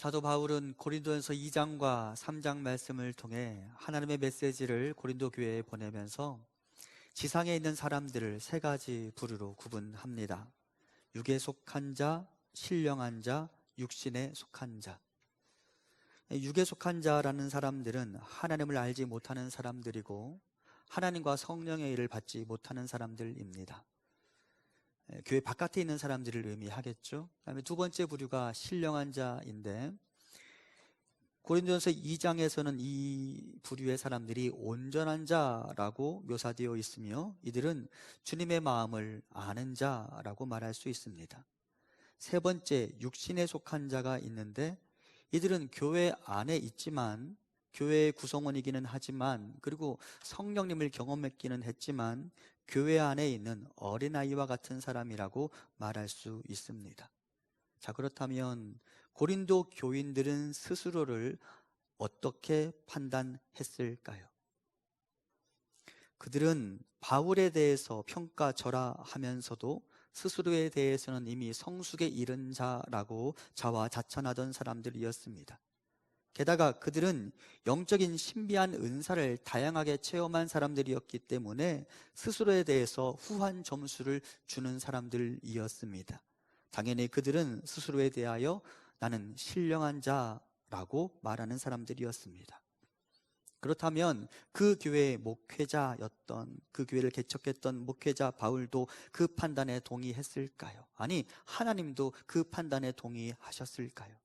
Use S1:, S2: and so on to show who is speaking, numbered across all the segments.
S1: 사도 바울은 고린도전서 2장과 3장 말씀을 통해 하나님의 메시지를 고린도 교회에 보내면서 지상에 있는 사람들을 세 가지 부류로 구분합니다. 육에 속한 자, 신령한 자, 육신에 속한 자. 육에 속한 자라는 사람들은 하나님을 알지 못하는 사람들이고 하나님과 성령의 일을 받지 못하는 사람들입니다. 교회 바깥에 있는 사람들을 의미하겠죠. 그다음에 두 번째 부류가 신령한 자인데, 고린도전서 2장에서는 이 부류의 사람들이 온전한 자라고 묘사되어 있으며 이들은 주님의 마음을 아는 자라고 말할 수 있습니다. 세 번째, 육신에 속한 자가 있는데 이들은 교회 안에 있지만, 교회의 구성원이기는 하지만, 그리고 성령님을 경험했기는 했지만 교회 안에 있는 어린아이와 같은 사람이라고 말할 수 있습니다. 자, 그렇다면 고린도 교인들은 스스로를 어떻게 판단했을까요? 그들은 바울에 대해서 평가절하하면서도 스스로에 대해서는 이미 성숙에 이른 자라고 자화자찬하던 사람들이었습니다. 게다가 그들은 영적인 신비한 은사를 다양하게 체험한 사람들이었기 때문에 스스로에 대해서 후한 점수를 주는 사람들이었습니다. 당연히 그들은 스스로에 대하여 나는 신령한 자라고 말하는 사람들이었습니다. 그렇다면 그 교회의 목회자였던, 그 교회를 개척했던 목회자 바울도 그 판단에 동의했을까요? 아니, 하나님도 그 판단에 동의하셨을까요?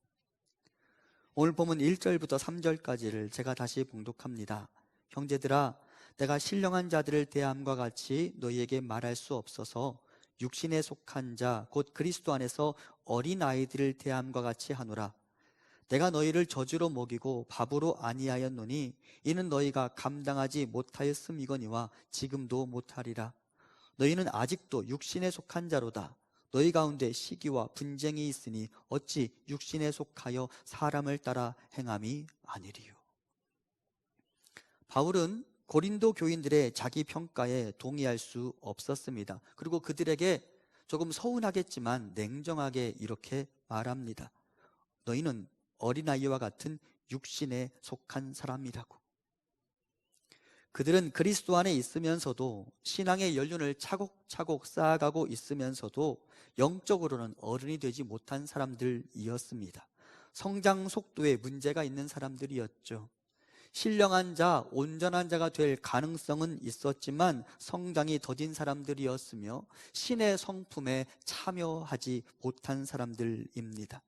S1: 오늘 본문 1절부터 3절까지를 제가 다시 봉독합니다. 형제들아, 내가 신령한 자들을 대함과 같이 너희에게 말할 수 없어서 육신에 속한 자 곧 그리스도 안에서 어린아이들을 대함과 같이 하노라. 내가 너희를 저주로 먹이고 밥으로 아니하였노니 이는 너희가 감당하지 못하였음이거니와 지금도 못하리라. 너희는 아직도 육신에 속한 자로다. 너희 가운데 시기와 분쟁이 있으니 어찌 육신에 속하여 사람을 따라 행함이 아니리요. 바울은 고린도 교인들의 자기 평가에 동의할 수 없었습니다. 그리고 그들에게 조금 서운하겠지만 냉정하게 이렇게 말합니다. 너희는 어린아이와 같은 육신에 속한 사람이라고. 그들은 그리스도 안에 있으면서도 신앙의 연륜을 차곡차곡 쌓아가고 있으면서도 영적으로는 어른이 되지 못한 사람들이었습니다. 성장 속도에 문제가 있는 사람들이었죠. 신령한 자, 온전한 자가 될 가능성은 있었지만 성장이 더딘 사람들이었으며 신의 성품에 참여하지 못한 사람들입니다.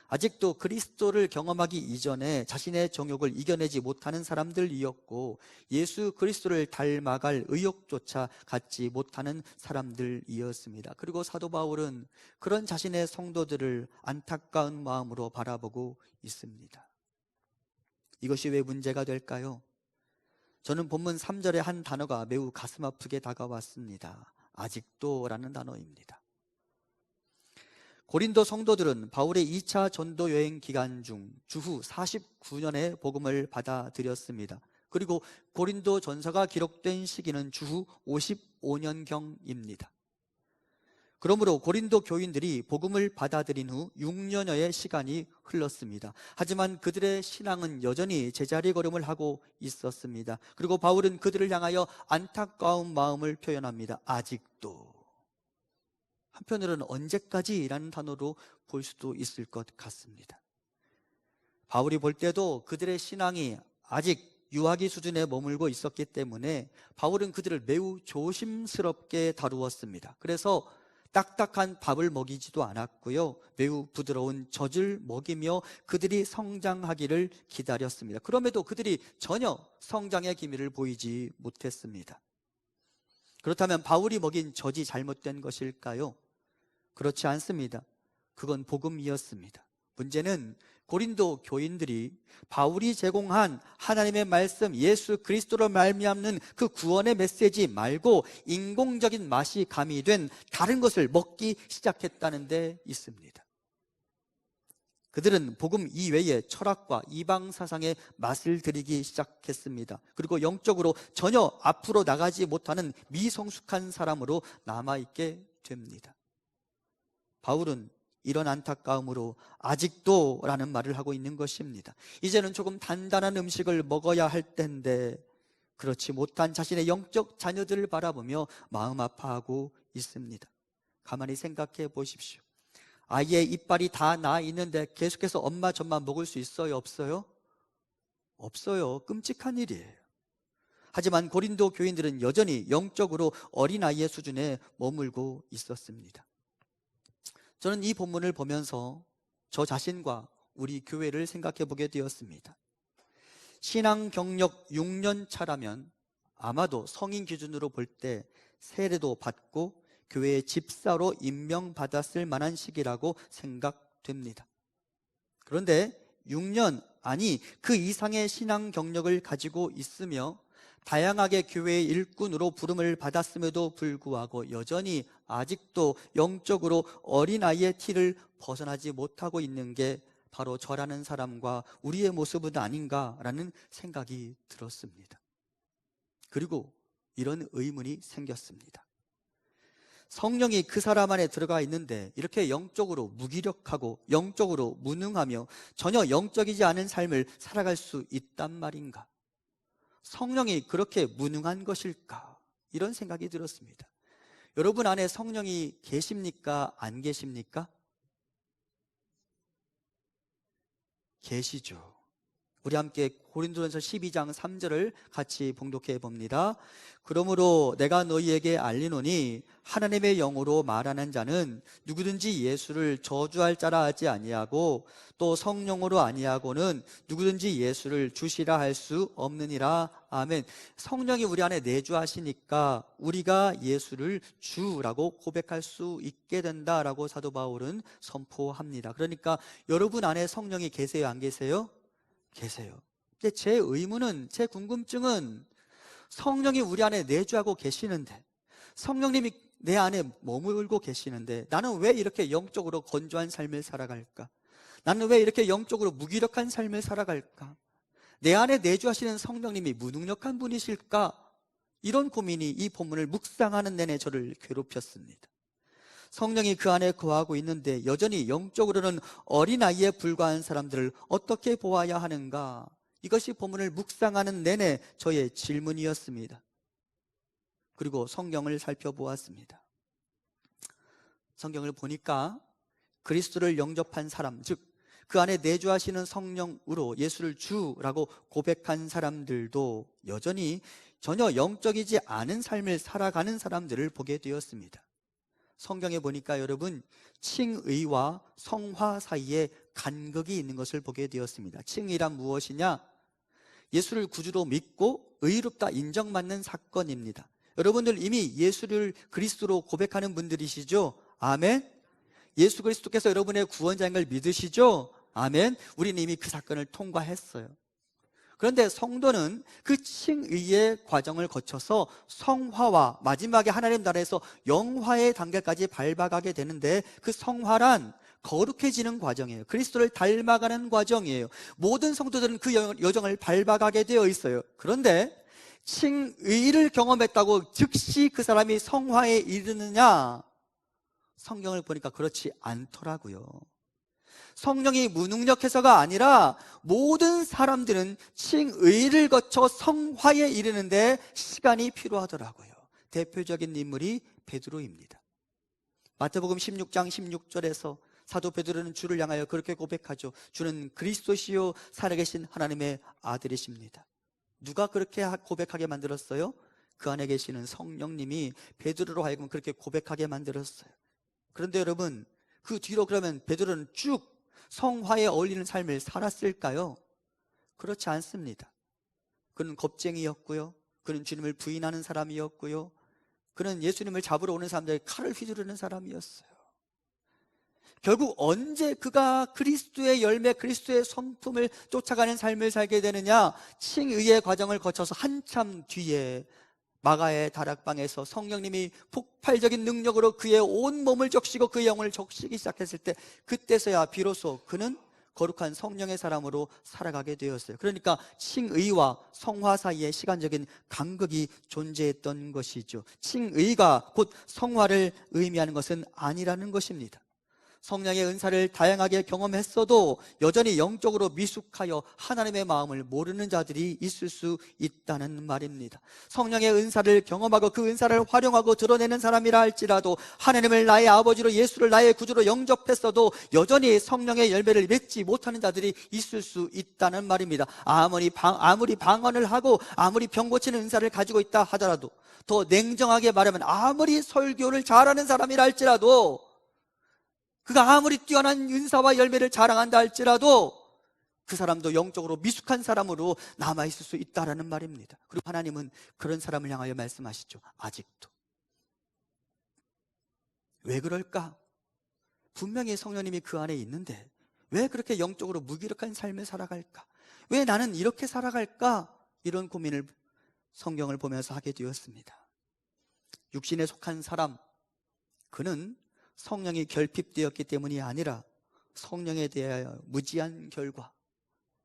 S1: 아직도 그리스도를 경험하기 이전에 자신의 정욕을 이겨내지 못하는 사람들이었고 예수 그리스도를 닮아갈 의욕조차 갖지 못하는 사람들이었습니다. 그리고 사도 바울은 그런 자신의 성도들을 안타까운 마음으로 바라보고 있습니다. 이것이 왜 문제가 될까요? 저는 본문 3절의 한 단어가 매우 가슴 아프게 다가왔습니다. 아직도라는 단어입니다. 고린도 성도들은 바울의 2차 전도 여행 기간 중 주후 49년에 복음을 받아들였습니다. 그리고 고린도 전서가 기록된 시기는 주후 55년경입니다. 그러므로 고린도 교인들이 복음을 받아들인 후 6년여의 시간이 흘렀습니다. 하지만 그들의 신앙은 여전히 제자리 걸음을 하고 있었습니다. 그리고 바울은 그들을 향하여 안타까운 마음을 표현합니다. 아직도. 한편으로는 언제까지라는 단어로 볼 수도 있을 것 같습니다. 바울이 볼 때도 그들의 신앙이 아직 유아기 수준에 머물고 있었기 때문에 바울은 그들을 매우 조심스럽게 다루었습니다. 그래서 딱딱한 밥을 먹이지도 않았고요, 매우 부드러운 젖을 먹이며 그들이 성장하기를 기다렸습니다. 그럼에도 그들이 전혀 성장의 기미를 보이지 못했습니다. 그렇다면 바울이 먹인 젖이 잘못된 것일까요? 그렇지 않습니다. 그건 복음이었습니다. 문제는 고린도 교인들이 바울이 제공한 하나님의 말씀, 예수 그리스도로 말미암는 그 구원의 메시지 말고 인공적인 맛이 가미된 다른 것을 먹기 시작했다는 데 있습니다. 그들은 복음 이외의 철학과 이방 사상의 맛을 들이기 시작했습니다. 그리고 영적으로 전혀 앞으로 나가지 못하는 미성숙한 사람으로 남아있게 됩니다. 바울은 이런 안타까움으로 아직도 라는 말을 하고 있는 것입니다. 이제는 조금 단단한 음식을 먹어야 할 텐데 그렇지 못한 자신의 영적 자녀들을 바라보며 마음 아파하고 있습니다. 가만히 생각해 보십시오. 아이의 이빨이 다 나 있는데 계속해서 엄마 젖만 먹을 수 있어요? 없어요? 없어요. 끔찍한 일이에요. 하지만 고린도 교인들은 여전히 영적으로 어린아이의 수준에 머물고 있었습니다. 저는 이 본문을 보면서 저 자신과 우리 교회를 생각해 보게 되었습니다. 신앙 경력 6년 차라면 아마도 성인 기준으로 볼 때 세례도 받고 교회의 집사로 임명받았을 만한 시기라고 생각됩니다. 그런데 6년, 아니 그 이상의 신앙 경력을 가지고 있으며 다양하게 교회의 일꾼으로 부름을 받았음에도 불구하고 여전히 아직도 영적으로 어린아이의 티를 벗어나지 못하고 있는 게 바로 저라는 사람과 우리의 모습은 아닌가라는 생각이 들었습니다. 그리고 이런 의문이 생겼습니다. 성령이 그 사람 안에 들어가 있는데 이렇게 영적으로 무기력하고 영적으로 무능하며 전혀 영적이지 않은 삶을 살아갈 수 있단 말인가? 성령이 그렇게 무능한 것일까? 이런 생각이 들었습니다. 여러분 안에 성령이 계십니까? 안 계십니까? 계시죠. 우리 함께 고린도전서 12장 3절을 같이 봉독해 봅니다. 그러므로 내가 너희에게 알리노니 하나님의 영으로 말하는 자는 누구든지 예수를 저주할 자라 하지 아니하고 또 성령으로 아니하고는 누구든지 예수를 주시라 할 수 없느니라. 아멘. 성령이 우리 안에 내주하시니까 우리가 예수를 주라고 고백할 수 있게 된다라고 사도 바울은 선포합니다. 그러니까 여러분 안에 성령이 계세요, 안 계세요? 계세요. 근데 제 의문은, 제 궁금증은 성령이 우리 안에 내주하고 계시는데, 성령님이 내 안에 머물고 계시는데 나는 왜 이렇게 영적으로 건조한 삶을 살아갈까? 나는 왜 이렇게 영적으로 무기력한 삶을 살아갈까? 내 안에 내주하시는 성령님이 무능력한 분이실까? 이런 고민이 이 본문을 묵상하는 내내 저를 괴롭혔습니다. 성령이 그 안에 거하고 있는데 여전히 영적으로는 어린아이에 불과한 사람들을 어떻게 보아야 하는가? 이것이 본문을 묵상하는 내내 저의 질문이었습니다. 그리고 성경을 살펴보았습니다. 성경을 보니까 그리스도를 영접한 사람, 즉 그 안에 내주하시는 성령으로 예수를 주라고 고백한 사람들도 여전히 전혀 영적이지 않은 삶을 살아가는 사람들을 보게 되었습니다. 성경에 보니까 여러분, 칭의와 성화 사이에 간극이 있는 것을 보게 되었습니다. 칭의란 무엇이냐? 예수를 구주로 믿고 의롭다 인정받는 사건입니다. 여러분들 이미 예수를 그리스도로 고백하는 분들이시죠? 아멘. 예수 그리스도께서 여러분의 구원자인 걸 믿으시죠? 아멘. 우리는 이미 그 사건을 통과했어요. 그런데 성도는 그 칭의의 과정을 거쳐서 성화와 마지막에 하나님 나라에서 영화의 단계까지 밟아가게 되는데, 그 성화란 거룩해지는 과정이에요. 그리스도를 닮아가는 과정이에요. 모든 성도들은 그 여정을 밟아가게 되어 있어요. 그런데 칭의를 경험했다고 즉시 그 사람이 성화에 이르느냐? 성경을 보니까 그렇지 않더라고요. 성령이 무능력해서가 아니라 모든 사람들은 칭의를 거쳐 성화에 이르는데 시간이 필요하더라고요. 대표적인 인물이 베드로입니다. 마태복음 16장 16절에서 사도 베드로는 주를 향하여 그렇게 고백하죠. 주는 그리스도시요 살아계신 하나님의 아들이십니다. 누가 그렇게 고백하게 만들었어요? 그 안에 계시는 성령님이 베드로로 하여금 그렇게 고백하게 만들었어요. 그런데 여러분, 그 뒤로 그러면 베드로는 쭉 성화에 어울리는 삶을 살았을까요? 그렇지 않습니다. 그는 겁쟁이였고요, 그는 주님을 부인하는 사람이었고요, 그는 예수님을 잡으러 오는 사람들에게 칼을 휘두르는 사람이었어요. 결국 언제 그가 그리스도의 열매, 그리스도의 성품을 쫓아가는 삶을 살게 되느냐? 칭의의 과정을 거쳐서 한참 뒤에 마가의 다락방에서 성령님이 폭발적인 능력으로 그의 온 몸을 적시고 그의 영혼을 적시기 시작했을 때, 그때서야 비로소 그는 거룩한 성령의 사람으로 살아가게 되었어요. 그러니까 칭의와 성화 사이에 시간적인 간극이 존재했던 것이죠. 칭의가 곧 성화를 의미하는 것은 아니라는 것입니다. 성령의 은사를 다양하게 경험했어도 여전히 영적으로 미숙하여 하나님의 마음을 모르는 자들이 있을 수 있다는 말입니다. 성령의 은사를 경험하고 그 은사를 활용하고 드러내는 사람이라 할지라도 하나님을 나의 아버지로, 예수를 나의 구주로 영접했어도 여전히 성령의 열매를 맺지 못하는 자들이 있을 수 있다는 말입니다. 아무리 방언을 하고 아무리 병 고치는 은사를 가지고 있다 하더라도, 더 냉정하게 말하면 아무리 설교를 잘하는 사람이라 할지라도, 그가 아무리 뛰어난 은사와 열매를 자랑한다 할지라도 그 사람도 영적으로 미숙한 사람으로 남아있을 수 있다는 말입니다. 그리고 하나님은 그런 사람을 향하여 말씀하시죠. 아직도. 왜 그럴까? 분명히 성령님이 그 안에 있는데 왜 그렇게 영적으로 무기력한 삶을 살아갈까? 왜 나는 이렇게 살아갈까? 이런 고민을 성경을 보면서 하게 되었습니다. 육신에 속한 사람, 그는 성령이 결핍되었기 때문이 아니라 성령에 대하여 무지한 결과,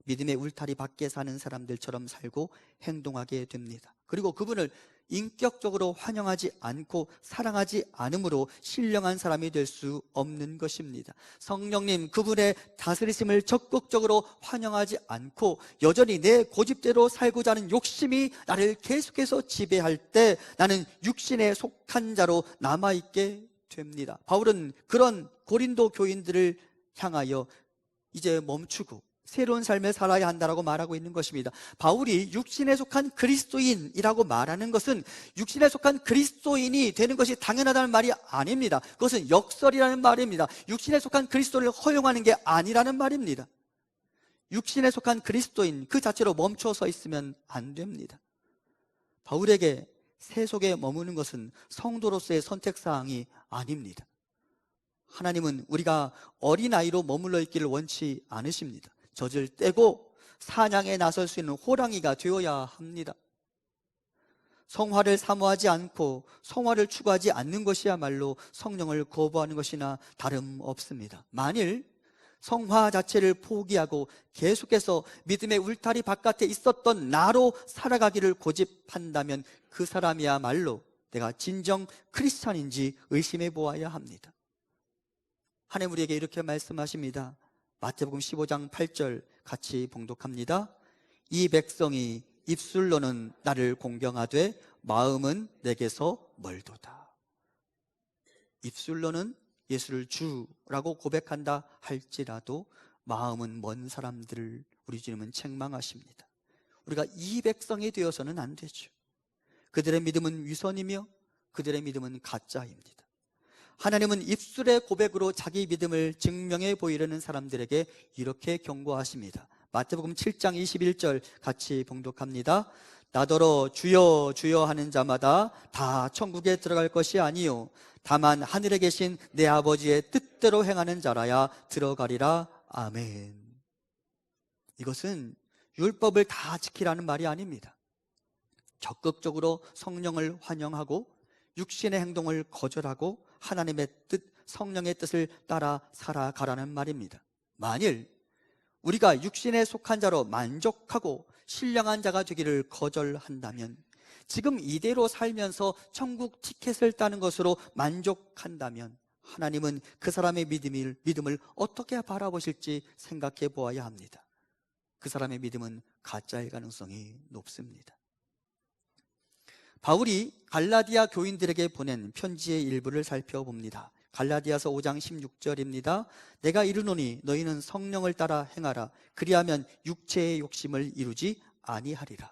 S1: 믿음의 울타리 밖에 사는 사람들처럼 살고 행동하게 됩니다. 그리고 그분을 인격적으로 환영하지 않고 사랑하지 않으므로 신령한 사람이 될 수 없는 것입니다. 성령님, 그분의 다스리심을 적극적으로 환영하지 않고 여전히 내 고집대로 살고자 하는 욕심이 나를 계속해서 지배할 때 나는 육신에 속한 자로 남아있게 됩니다. 바울은 그런 고린도 교인들을 향하여 이제 멈추고 새로운 삶을 살아야 한다고 말하고 있는 것입니다. 바울이 육신에 속한 그리스도인이라고 말하는 것은 육신에 속한 그리스도인이 되는 것이 당연하다는 말이 아닙니다. 그것은 역설이라는 말입니다. 육신에 속한 그리스도를 허용하는 게 아니라는 말입니다. 육신에 속한 그리스도인 그 자체로 멈춰 서 있으면 안 됩니다. 바울에게 세속에 머무는 것은 성도로서의 선택사항이 아닙니다. 하나님은 우리가 어린아이로 머물러 있기를 원치 않으십니다. 젖을 떼고 사냥에 나설 수 있는 호랑이가 되어야 합니다. 성화를 사모하지 않고 성화를 추구하지 않는 것이야말로 성령을 거부하는 것이나 다름없습니다. 만일 성화 자체를 포기하고 계속해서 믿음의 울타리 바깥에 있었던 나로 살아가기를 고집한다면 그 사람이야말로 내가 진정 크리스찬인지 의심해 보아야 합니다. 하나님 우리에게 이렇게 말씀하십니다. 마태복음 15장 8절 같이 봉독합니다. 이 백성이 입술로는 나를 공경하되 마음은 내게서 멀도다. 입술로는 예수를 주라고 고백한다 할지라도 마음은 먼 사람들을 우리 주님은 책망하십니다. 우리가 이 백성이 되어서는 안 되죠. 그들의 믿음은 위선이며 그들의 믿음은 가짜입니다. 하나님은 입술의 고백으로 자기 믿음을 증명해 보이려는 사람들에게 이렇게 경고하십니다. 마태복음 7장 21절 같이 봉독합니다. 나더러 주여 주여 하는 자마다 다 천국에 들어갈 것이 아니요 다만 하늘에 계신 내 아버지의 뜻대로 행하는 자라야 들어가리라. 아멘. 이것은 율법을 다 지키라는 말이 아닙니다. 적극적으로 성령을 환영하고 육신의 행동을 거절하고 하나님의 뜻, 성령의 뜻을 따라 살아가라는 말입니다. 만일 우리가 육신에 속한 자로 만족하고 신령한 자가 되기를 거절한다면, 지금 이대로 살면서 천국 티켓을 따는 것으로 만족한다면 하나님은 그 사람의 믿음을 어떻게 바라보실지 생각해 보아야 합니다. 그 사람의 믿음은 가짜일 가능성이 높습니다. 바울이 갈라디아 교인들에게 보낸 편지의 일부를 살펴봅니다. 갈라디아서 5장 16절입니다. 내가 이르노니 너희는 성령을 따라 행하라. 그리하면 육체의 욕심을 이루지 아니하리라.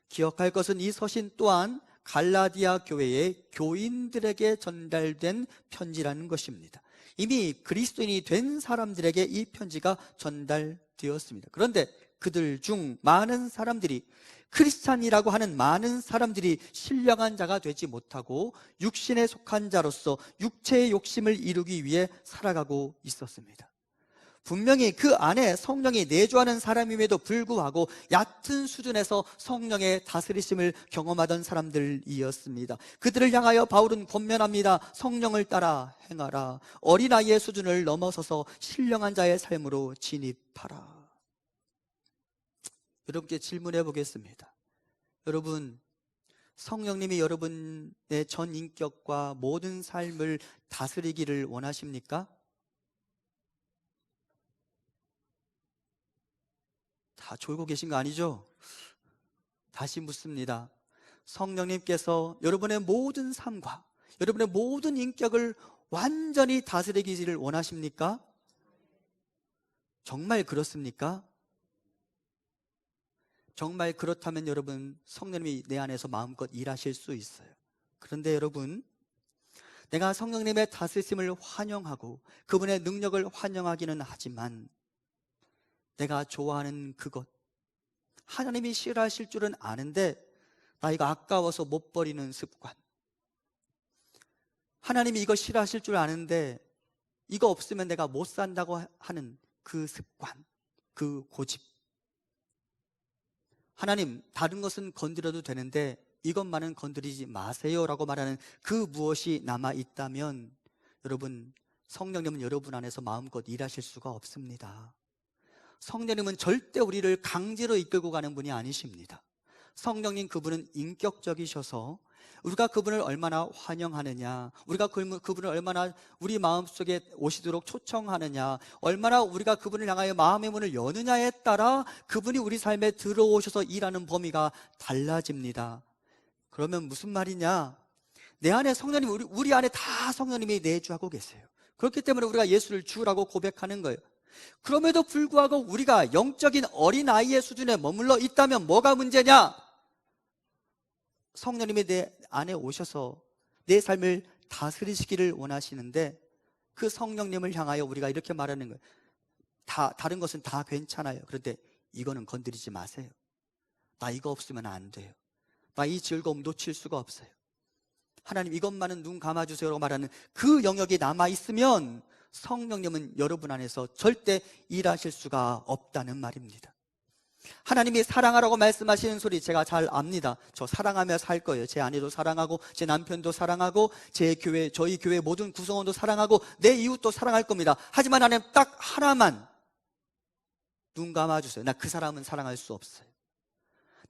S1: 기억할 것은 이 서신 또한 갈라디아 교회의 교인들에게 전달된 편지라는 것입니다. 이미 그리스도인이 된 사람들에게 이 편지가 전달되었습니다. 그런데 그들 중 많은 사람들이, 크리스찬이라고 하는 많은 사람들이 신령한 자가 되지 못하고 육신에 속한 자로서 육체의 욕심을 이루기 위해 살아가고 있었습니다. 분명히 그 안에 성령이 내주하는 사람임에도 불구하고 얕은 수준에서 성령의 다스리심을 경험하던 사람들이었습니다. 그들을 향하여 바울은 권면합니다. 성령을 따라 행하라. 어린아이의 수준을 넘어서서 신령한 자의 삶으로 진입하라. 여러분께 질문해 보겠습니다. 여러분, 성령님이 여러분의 전 인격과 모든 삶을 다스리기를 원하십니까? 다 졸고 계신 거 아니죠? 다시 묻습니다. 성령님께서 여러분의 모든 삶과 여러분의 모든 인격을 완전히 다스리기를 원하십니까? 정말 그렇습니까? 정말 그렇다면 여러분, 성령님이 내 안에서 마음껏 일하실 수 있어요. 그런데 여러분, 내가 성령님의 다스리심을 환영하고 그분의 능력을 환영하기는 하지만 내가 좋아하는 그것, 하나님이 싫어하실 줄은 아는데 나 이거 아까워서 못 버리는 습관, 하나님이 이거 싫어하실 줄 아는데 이거 없으면 내가 못 산다고 하는 그 습관, 그 고집. 하나님, 다른 것은 건드려도 되는데 이것만은 건드리지 마세요라고 말하는 그 무엇이 남아있다면 여러분, 성령님은 여러분 안에서 마음껏 일하실 수가 없습니다. 성령님은 절대 우리를 강제로 이끌고 가는 분이 아니십니다. 성령님, 그분은 인격적이셔서 우리가 그분을 얼마나 환영하느냐, 우리가 그분을 얼마나 우리 마음속에 오시도록 초청하느냐, 얼마나 우리가 그분을 향하여 마음의 문을 여느냐에 따라 그분이 우리 삶에 들어오셔서 일하는 범위가 달라집니다. 그러면 무슨 말이냐? 내 안에 성령님이, 우리 안에 다 성령님이 내주하고 계세요. 그렇기 때문에 우리가 예수를 주라고 고백하는 거예요. 그럼에도 불구하고 우리가 영적인 어린아이의 수준에 머물러 있다면 뭐가 문제냐? 성령님이 내 안에 오셔서 내 삶을 다스리시기를 원하시는데 그 성령님을 향하여 우리가 이렇게 말하는 거예요. 다른 것은 다 괜찮아요. 그런데 이거는 건드리지 마세요. 나 이거 없으면 안 돼요. 나 이 즐거움 놓칠 수가 없어요. 하나님, 이것만은 눈 감아주세요라고 말하는 그 영역이 남아있으면 성령님은 여러분 안에서 절대 일하실 수가 없다는 말입니다. 하나님이 사랑하라고 말씀하시는 소리 제가 잘 압니다. 저 사랑하며 살 거예요. 제 아내도 사랑하고 제 남편도 사랑하고 제 교회, 저희 교회 모든 구성원도 사랑하고 내 이웃도 사랑할 겁니다. 하지만 하나님, 딱 하나만 눈 감아주세요. 나 그 사람은 사랑할 수 없어요.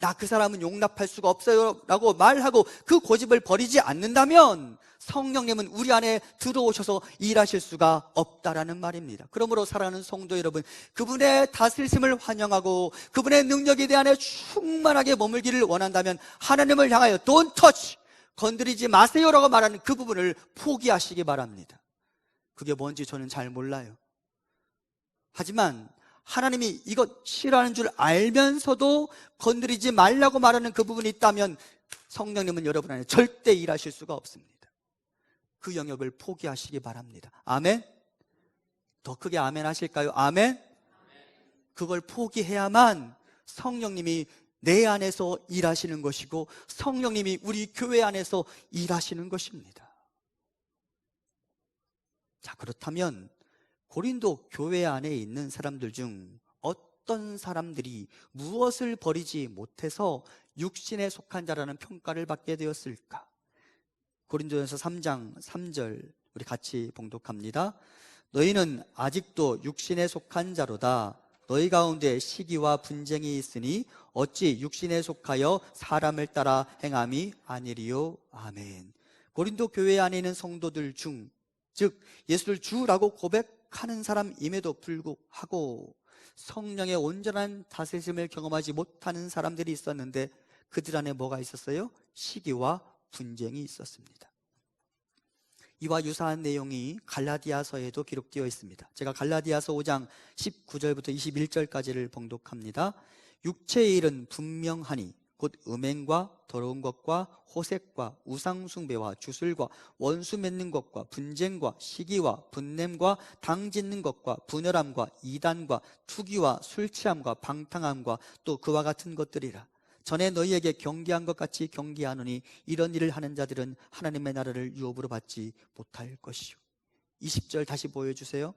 S1: 나 그 사람은 용납할 수가 없어요 라고 말하고 그 고집을 버리지 않는다면 성령님은 우리 안에 들어오셔서 일하실 수가 없다라는 말입니다. 그러므로 사랑하는 성도 여러분, 그분의 다스리심을 환영하고 그분의 능력에 대한 충만하게 머물기를 원한다면 하나님을 향하여 Don't touch, 건드리지 마세요라고 말하는 그 부분을 포기하시기 바랍니다. 그게 뭔지 저는 잘 몰라요. 하지만 하나님이 이것 싫어하는 줄 알면서도 건드리지 말라고 말하는 그 부분이 있다면 성령님은 여러분 안에 절대 일하실 수가 없습니다. 그 영역을 포기하시기 바랍니다. 아멘? 더 크게 아멘 하실까요? 아멘? 그걸 포기해야만 성령님이 내 안에서 일하시는 것이고 성령님이 우리 교회 안에서 일하시는 것입니다. 자, 그렇다면 고린도 교회 안에 있는 사람들 중 어떤 사람들이 무엇을 버리지 못해서 육신에 속한 자라는 평가를 받게 되었을까? 고린도전서 3장 3절 우리 같이 봉독합니다. 너희는 아직도 육신에 속한 자로다. 너희 가운데 시기와 분쟁이 있으니 어찌 육신에 속하여 사람을 따라 행함이 아니리요. 아멘. 고린도 교회 안에 있는 성도들 중, 즉 예수를 주라고 고백하는 사람임에도 불구하고 성령의 온전한 다스림을 경험하지 못하는 사람들이 있었는데 그들 안에 뭐가 있었어요? 시기와 분쟁이 있었습니다. 이와 유사한 내용이 갈라디아서에도 기록되어 있습니다. 제가 갈라디아서 5장 19절부터 21절까지를 봉독합니다. 육체의 일은 분명하니 곧 음행과 더러운 것과 호색과 우상숭배와 주술과 원수 맺는 것과 분쟁과 시기와 분냄과 당짓는 것과 분열함과 이단과 투기와 술취함과 방탕함과 또 그와 같은 것들이라. 전에 너희에게 경계한 것 같이 경계하노니 이런 일을 하는 자들은 하나님의 나라를 유업으로 받지 못할 것이요. 20절 다시 보여주세요.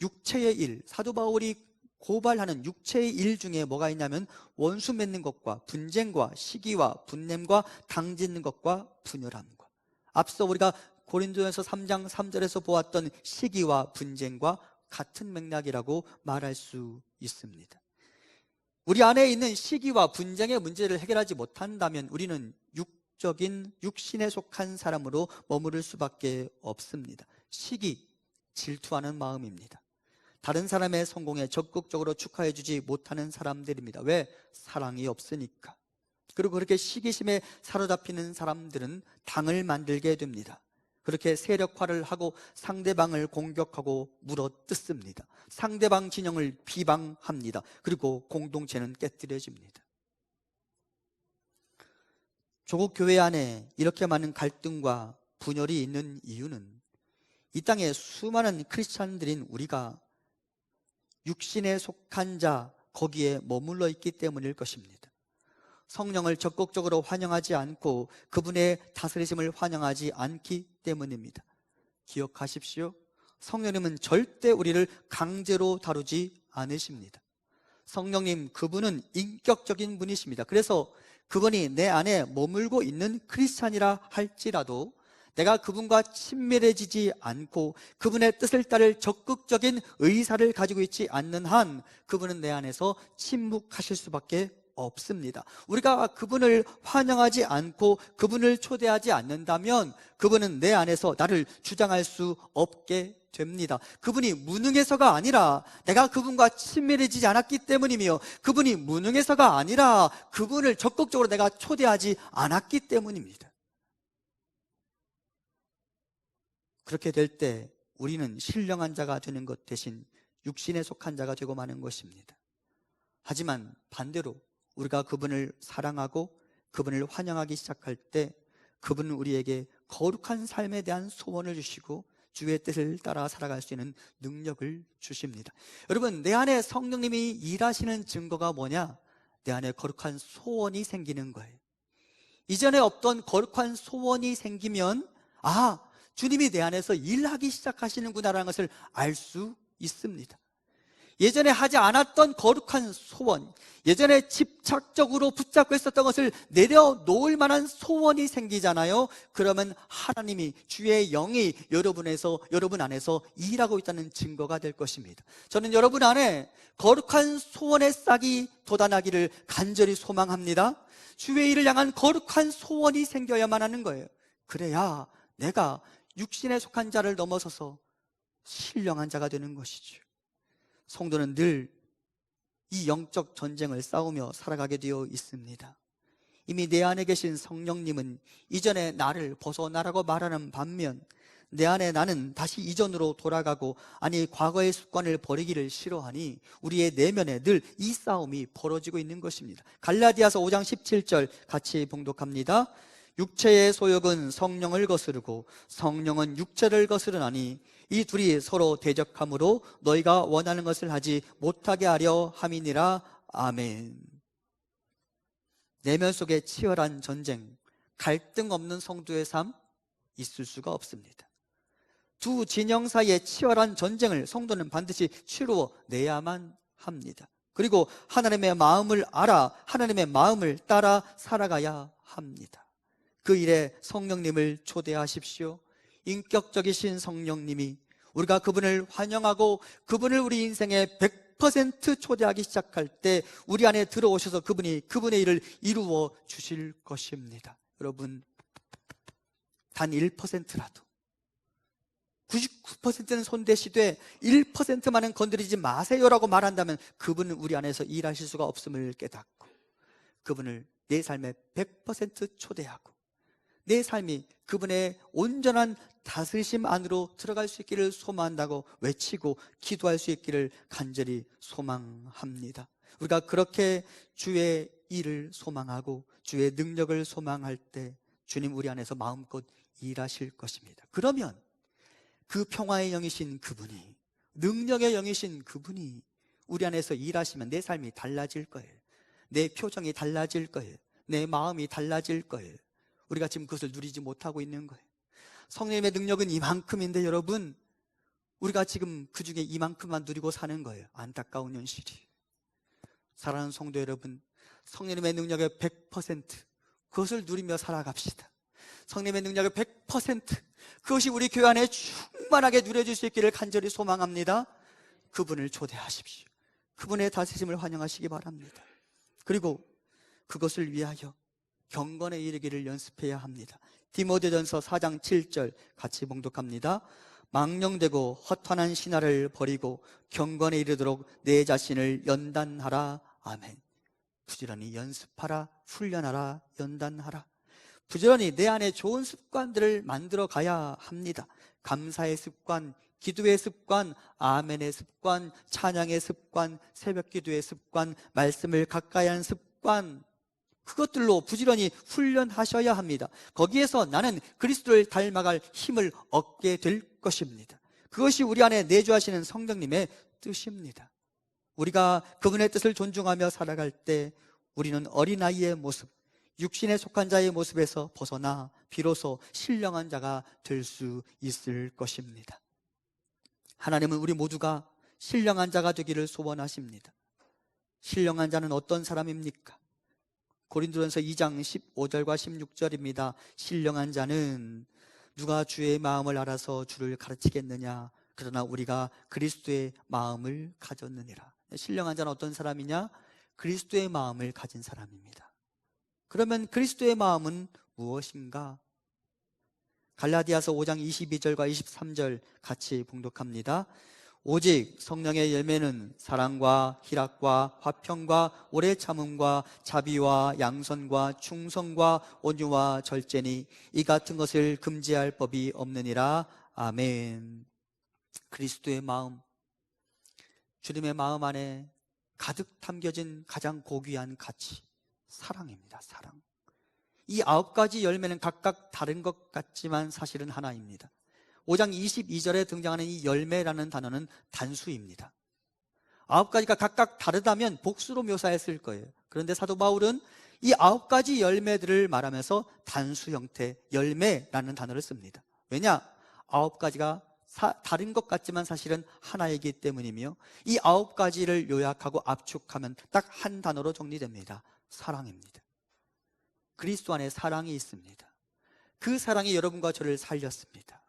S1: 육체의 일, 사도 바울이 고발하는 육체의 일 중에 뭐가 있냐면 원수 맺는 것과 분쟁과 시기와 분냄과 당짓는 것과 분열함과, 앞서 우리가 고린도전서 3장 3절에서 보았던 시기와 분쟁과 같은 맥락이라고 말할 수 있습니다. 우리 안에 있는 시기와 분쟁의 문제를 해결하지 못한다면 우리는 육적인 육신에 속한 사람으로 머무를 수밖에 없습니다. 시기, 질투하는 마음입니다. 다른 사람의 성공에 적극적으로 축하해 주지 못하는 사람들입니다. 왜? 사랑이 없으니까. 그리고 그렇게 시기심에 사로잡히는 사람들은 당을 만들게 됩니다. 그렇게 세력화를 하고 상대방을 공격하고 물어뜯습니다. 상대방 진영을 비방합니다. 그리고 공동체는 깨뜨려집니다. 조국 교회 안에 이렇게 많은 갈등과 분열이 있는 이유는 이 땅에 수많은 크리스찬들인 우리가 육신에 속한 자, 거기에 머물러 있기 때문일 것입니다. 성령을 적극적으로 환영하지 않고 그분의 다스리심을 환영하지 않기 때문입니다. 기억하십시오. 성령님은 절대 우리를 강제로 다루지 않으십니다. 성령님, 그분은 인격적인 분이십니다. 그래서 그분이 내 안에 머물고 있는 크리스찬이라 할지라도 내가 그분과 친밀해지지 않고 그분의 뜻을 따를 적극적인 의사를 가지고 있지 않는 한 그분은 내 안에서 침묵하실 수밖에 없습니다. 우리가 그분을 환영하지 않고 그분을 초대하지 않는다면 그분은 내 안에서 나를 주장할 수 없게 됩니다. 그분이 무능해서가 아니라 내가 그분과 친밀해지지 않았기 때문이며, 그분이 무능해서가 아니라 그분을 적극적으로 내가 초대하지 않았기 때문입니다. 그렇게 될 때 우리는 신령한 자가 되는 것 대신 육신에 속한 자가 되고 마는 것입니다. 하지만 반대로 우리가 그분을 사랑하고 그분을 환영하기 시작할 때 그분은 우리에게 거룩한 삶에 대한 소원을 주시고 주의 뜻을 따라 살아갈 수 있는 능력을 주십니다. 여러분, 내 안에 성령님이 일하시는 증거가 뭐냐? 내 안에 거룩한 소원이 생기는 거예요. 이전에 없던 거룩한 소원이 생기면 주님이 내 안에서 일하기 시작하시는구나라는 것을 알 수 있습니다. 예전에 하지 않았던 거룩한 소원, 예전에 집착적으로 붙잡고 있었던 것을 내려놓을 만한 소원이 생기잖아요. 그러면 하나님이, 주의 영이 여러분 안에서 일하고 있다는 증거가 될 것입니다. 저는 여러분 안에 거룩한 소원의 싹이 돋아나기를 간절히 소망합니다. 주의 일을 향한 거룩한 소원이 생겨야만 하는 거예요. 그래야 내가 육신에 속한 자를 넘어서서 신령한 자가 되는 것이죠. 성도는 늘 이 영적 전쟁을 싸우며 살아가게 되어 있습니다. 이미 내 안에 계신 성령님은 이전에 나를 벗어나라고 말하는 반면 내 안에 나는 다시 이전으로 돌아가고 과거의 습관을 버리기를 싫어하니 우리의 내면에 늘 이 싸움이 벌어지고 있는 것입니다. 갈라디아서 5장 17절 같이 봉독합니다. 육체의 소욕은 성령을 거스르고 성령은 육체를 거스르나니 이 둘이 서로 대적하므로 너희가 원하는 것을 하지 못하게 하려 함이니라. 아멘. 내면 속에 치열한 전쟁, 갈등 없는 성도의 삶 있을 수가 없습니다. 두 진영 사이의 치열한 전쟁을 성도는 반드시 치루어내야만 합니다. 그리고 하나님의 마음을 알아 하나님의 마음을 따라 살아가야 합니다. 그 일에 성령님을 초대하십시오. 인격적이신 성령님이 우리가 그분을 환영하고 그분을 우리 인생에 100% 초대하기 시작할 때 우리 안에 들어오셔서 그분이 그분의 일을 이루어 주실 것입니다. 여러분, 단 1%라도 99%는 손대시되 1%만은 건드리지 마세요라고 말한다면 그분은 우리 안에서 일하실 수가 없음을 깨닫고 그분을 내 삶에 100% 초대하고 내 삶이 그분의 온전한 다스리심 안으로 들어갈 수 있기를 소망한다고 외치고 기도할 수 있기를 간절히 소망합니다. 우리가 그렇게 주의 일을 소망하고 주의 능력을 소망할 때 주님 우리 안에서 마음껏 일하실 것입니다. 그러면 그 평화의 영이신 그분이, 능력의 영이신 그분이 우리 안에서 일하시면 내 삶이 달라질 거예요. 내 표정이 달라질 거예요. 내 마음이 달라질 거예요. 우리가 지금 그것을 누리지 못하고 있는 거예요. 성령님의 능력은 이만큼인데 여러분, 우리가 지금 그 중에 이만큼만 누리고 사는 거예요. 안타까운 현실이. 사랑하는 성도 여러분, 성령님의 능력의 100% 그것을 누리며 살아갑시다. 성령님의 능력의 100% 그것이 우리 교회 안에 충만하게 누려질 수 있기를 간절히 소망합니다. 그분을 초대하십시오. 그분의 다스림을 환영하시기 바랍니다. 그리고 그것을 위하여 경건에 이르기를 연습해야 합니다. 디모데전서 4장 7절 같이 봉독합니다. 망령되고 허탄한 신화를 버리고 경건에 이르도록 내 자신을 연단하라. 아멘. 부지런히 연습하라, 훈련하라, 연단하라. 부지런히 내 안에 좋은 습관들을 만들어 가야 합니다. 감사의 습관, 기도의 습관, 아멘의 습관, 찬양의 습관, 새벽 기도의 습관, 말씀을 가까이 하는 습관, 그것들로 부지런히 훈련하셔야 합니다. 거기에서 나는 그리스도를 닮아갈 힘을 얻게 될 것입니다. 그것이 우리 안에 내주하시는 성령님의 뜻입니다. 우리가 그분의 뜻을 존중하며 살아갈 때 우리는 어린아이의 모습, 육신에 속한 자의 모습에서 벗어나 비로소 신령한 자가 될 수 있을 것입니다. 하나님은 우리 모두가 신령한 자가 되기를 소원하십니다. 신령한 자는 어떤 사람입니까? 고린도전서 2장 15절과 16절입니다. 신령한 자는 누가 주의 마음을 알아서 주를 가르치겠느냐? 그러나 우리가 그리스도의 마음을 가졌느니라. 신령한 자는 어떤 사람이냐? 그리스도의 마음을 가진 사람입니다. 그러면 그리스도의 마음은 무엇인가? 갈라디아서 5장 22절과 23절 같이 봉독합니다. 오직 성령의 열매는 사랑과 희락과 화평과 오래 참음과 자비와 양선과 충성과 온유와 절제니 이 같은 것을 금지할 법이 없느니라. 아멘. 그리스도의 마음, 주님의 마음 안에 가득 담겨진 가장 고귀한 가치, 사랑입니다. 사랑. 이 9가지 열매는 각각 다른 것 같지만 사실은 하나입니다. 5장 22절에 등장하는 이 열매라는 단어는 단수입니다. 9가지가 각각 다르다면 복수로 묘사했을 거예요. 그런데 사도 바울은 이 9가지 열매들을 말하면서 단수 형태, 열매라는 단어를 씁니다. 왜냐? 9가지가 다른 것 같지만 사실은 하나이기 때문이며, 이 9가지를 요약하고 압축하면 딱 한 단어로 정리됩니다. 사랑입니다. 그리스도 안에 사랑이 있습니다. 그 사랑이 여러분과 저를 살렸습니다.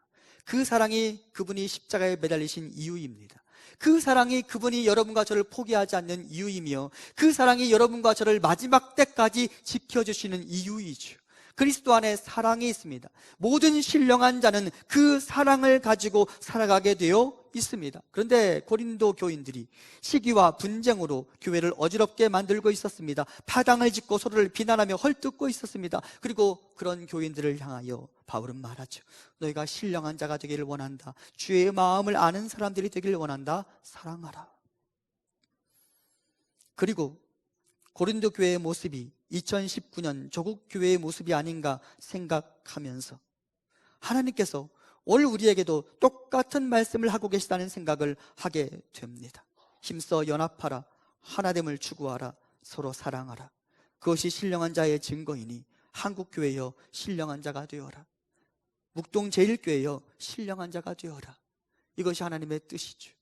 S1: 그 사랑이 그분이 십자가에 매달리신 이유입니다. 그 사랑이 그분이 여러분과 저를 포기하지 않는 이유이며, 그 사랑이 여러분과 저를 마지막 때까지 지켜주시는 이유이죠. 그리스도 안에 사랑이 있습니다. 모든 신령한 자는 그 사랑을 가지고 살아가게 되어 있습니다. 그런데 고린도 교인들이 시기와 분쟁으로 교회를 어지럽게 만들고 있었습니다. 파당을 짓고 서로를 비난하며 헐뜯고 있었습니다. 그리고 그런 교인들을 향하여 바울은 말하죠. 너희가 신령한 자가 되기를 원한다. 주의 마음을 아는 사람들이 되기를 원한다. 사랑하라. 그리고 고린도 교회의 모습이 2019년 조국 교회의 모습이 아닌가 생각하면서 하나님께서 오늘 우리에게도 똑같은 말씀을 하고 계시다는 생각을 하게 됩니다. 힘써 연합하라. 하나됨을 추구하라. 서로 사랑하라. 그것이 신령한 자의 증거이니 한국교회여 신령한 자가 되어라. 묵동제일교회여 신령한 자가 되어라. 이것이 하나님의 뜻이죠.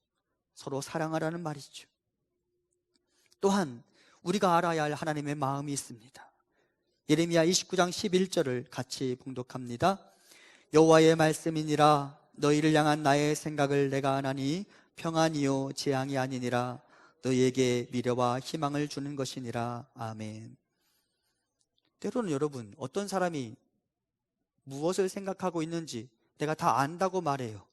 S1: 서로 사랑하라는 말이죠. 또한 우리가 알아야 할 하나님의 마음이 있습니다. 예레미야 29장 11절을 같이 봉독합니다. 여호와의 말씀이니라. 너희를 향한 나의 생각을 내가 아나니 평안이요 재앙이 아니니라. 너희에게 미래와 희망을 주는 것이니라. 아멘. 때로는 여러분, 어떤 사람이 무엇을 생각하고 있는지 내가 다 안다고 말해요.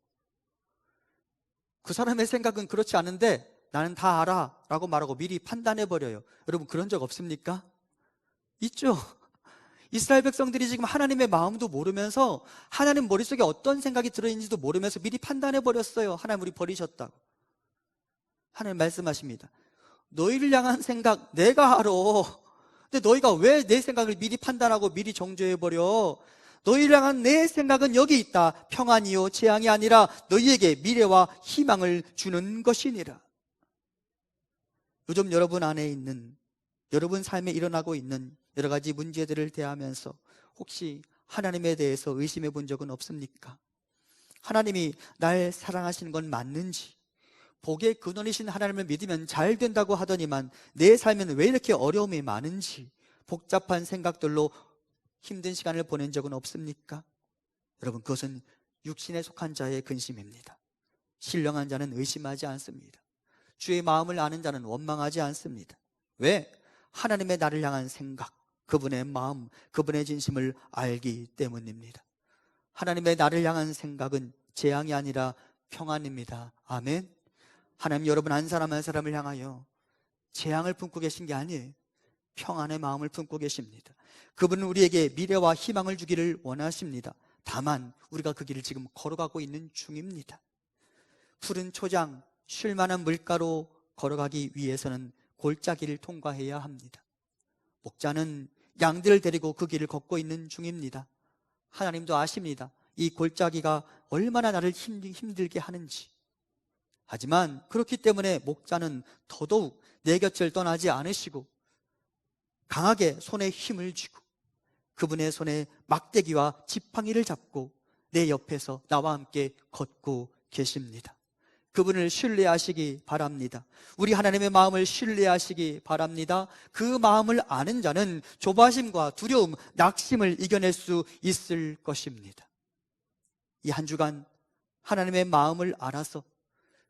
S1: 그 사람의 생각은 그렇지 않은데 나는 다 알아 라고 말하고 미리 판단해버려요. 여러분, 그런 적 없습니까? 있죠. 이스라엘 백성들이 지금 하나님의 마음도 모르면서, 하나님 머릿속에 어떤 생각이 들어있는지도 모르면서 미리 판단해버렸어요. 하나님 우리 버리셨다고. 하나님 말씀하십니다. 너희를 향한 생각 내가 알아. 근데 너희가 왜 내 생각을 미리 판단하고 미리 정죄해버려? 너희를 향한 내 생각은 여기 있다. 평안이요 재앙이 아니라 너희에게 미래와 희망을 주는 것이니라. 요즘 여러분 안에 있는, 여러분 삶에 일어나고 있는 여러 가지 문제들을 대하면서 혹시 하나님에 대해서 의심해 본 적은 없습니까? 하나님이 날 사랑하시는 건 맞는지, 복의 근원이신 하나님을 믿으면 잘 된다고 하더니만 내 삶에는 왜 이렇게 어려움이 많은지 복잡한 생각들로 힘든 시간을 보낸 적은 없습니까? 여러분, 그것은 육신에 속한 자의 근심입니다. 신령한 자는 의심하지 않습니다. 주의 마음을 아는 자는 원망하지 않습니다. 왜? 하나님의 나를 향한 생각, 그분의 마음, 그분의 진심을 알기 때문입니다. 하나님의 나를 향한 생각은 재앙이 아니라 평안입니다. 아멘. 하나님, 여러분 한 사람 한 사람을 향하여 재앙을 품고 계신 게 아니에요. 평안의 마음을 품고 계십니다. 그분은 우리에게 미래와 희망을 주기를 원하십니다. 다만 우리가 그 길을 지금 걸어가고 있는 중입니다. 푸른 초장, 쉴만한 물가로 걸어가기 위해서는 골짜기를 통과해야 합니다. 목자는 양들을 데리고 그 길을 걷고 있는 중입니다. 하나님도 아십니다. 이 골짜기가 얼마나 나를 힘들게 하는지. 하지만 그렇기 때문에 목자는 더더욱 내 곁을 떠나지 않으시고 강하게 손에 힘을 쥐고 그분의 손에 막대기와 지팡이를 잡고 내 옆에서 나와 함께 걷고 계십니다. 그분을 신뢰하시기 바랍니다. 우리 하나님의 마음을 신뢰하시기 바랍니다. 그 마음을 아는 자는 조바심과 두려움, 낙심을 이겨낼 수 있을 것입니다. 이 한 주간 하나님의 마음을 알아서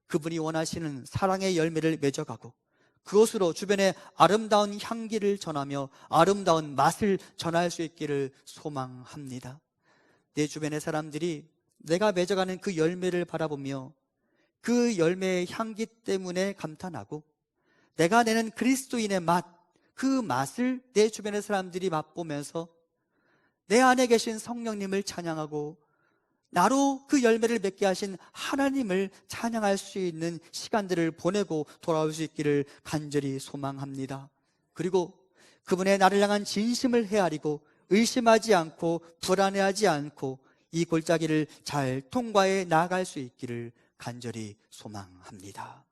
S1: 그분이 원하시는 사랑의 열매를 맺어가고 그것으로 주변에 아름다운 향기를 전하며 아름다운 맛을 전할 수 있기를 소망합니다. 내 주변의 사람들이 내가 맺어가는 그 열매를 바라보며 그 열매의 향기 때문에 감탄하고 내가 내는 그리스도인의 맛, 그 맛을 내 주변의 사람들이 맛보면서 내 안에 계신 성령님을 찬양하고 나로 그 열매를 맺게 하신 하나님을 찬양할 수 있는 시간들을 보내고 돌아올 수 있기를 간절히 소망합니다. 그리고 그분의 나를 향한 진심을 헤아리고 의심하지 않고 불안해하지 않고 이 골짜기를 잘 통과해 나아갈 수 있기를 간절히 소망합니다.